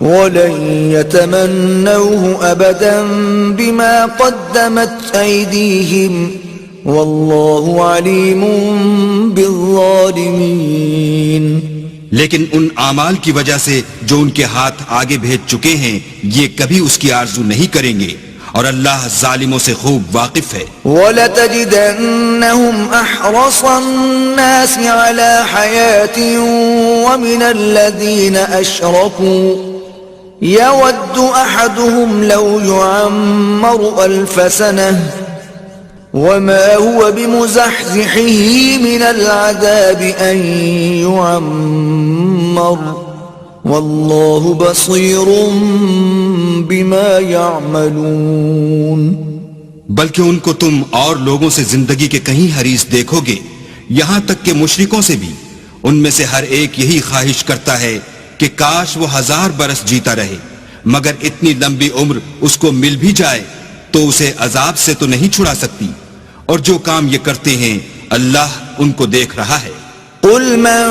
ولن يتمنوه أبدا بما قدمت أيديهم والله عليم بالظالمين. لیکن ان اعمال کی وجہ سے جو ان کے ہاتھ آگے بھیج چکے ہیں یہ کبھی اس کی آرزو نہیں کریں گے اور اللہ ظالموں سے خوب واقف ہے. وَلَتَجِدَنَّهُمْ أَحْرَصَ النَّاسِ عَلَى حَيَاةٍ وَمِنَ الَّذِينَ أَشْرَكُوا يَوَدُّ أَحَدُهُمْ لَوْ يُعَمَّرُ أَلْفَ سَنَةٍ وَمَا هُوَ بِمُزَحْزِحِهِ مِنَ الْعَذَابِ أَن يُعَمَّرَ واللہ بصیر بما یعملون. بلکہ ان کو تم اور لوگوں سے زندگی کے کہیں حریص دیکھو گے، یہاں تک کہ مشرکوں سے بھی. ان میں سے ہر ایک یہی خواہش کرتا ہے کہ کاش وہ 1000 برس جیتا رہے، مگر اتنی لمبی عمر اس کو مل بھی جائے تو اسے عذاب سے تو نہیں چھڑا سکتی. اور جو کام یہ کرتے ہیں اللہ ان کو دیکھ رہا ہے. قل من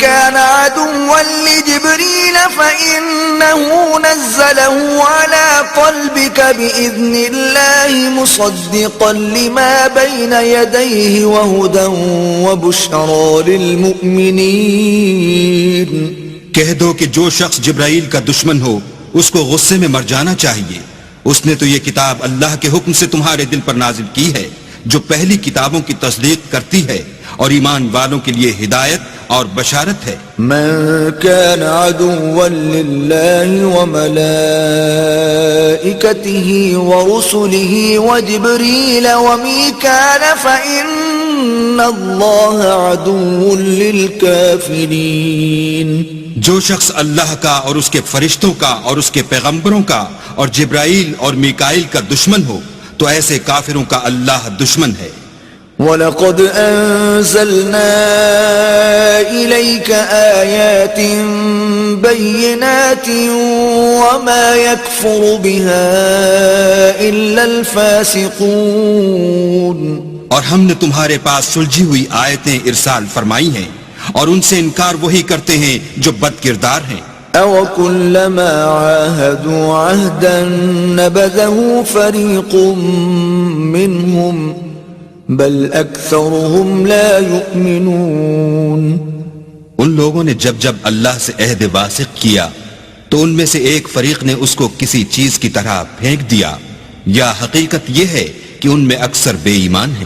كان عدوا لجبريل فإنه نزله على قلبك بإذن الله مصدقا لما بين يديه وهدى وبشرى للمؤمنين. کہہ دو کہ جو شخص جبرائیل کا دشمن ہو اس کو غصے میں مر جانا چاہیے. اس نے تو یہ کتاب اللہ کے حکم سے تمہارے دل پر نازل کی ہے جو پہلی کتابوں کی تصدیق کرتی ہے اور ایمان والوں کے لیے ہدایت اور بشارت ہے. من كان عدوا لله وملائكته ورسله وجبريل وميكال فإن الله عدو للكافرين. جو شخص اللہ کا اور اس کے فرشتوں کا اور اس کے پیغمبروں کا اور جبرائیل اور میکائیل کا دشمن ہو تو ایسے کافروں کا اللہ دشمن ہے. وَلَقَدْ أَنزَلْنَا إِلَيْكَ آيَاتٍ بَيِّنَاتٍ وَمَا يَكْفُرُ بِهَا إِلَّا الْفَاسِقُونَ. اور ہم نے تمہارے پاس سلجھی ہوئی آیتیں ارسال فرمائی ہیں اور ان سے انکار وہی کرتے ہیں جو بد کردار ہیں. أَوَكُلَّمَا عَاهَدُوا عَهْدًا نَبَذَهُ فَرِيقٌ مِّنْهُمْ بل اکثرهم لا یؤمنون. ان لوگوں نے جب جب اللہ سے عہد واثق کیا تو ان میں سے ایک فریق نے اس کو کسی چیز کی طرح پھینک دیا، یا حقیقت یہ ہے کہ ان میں اکثر بے ایمان ہیں.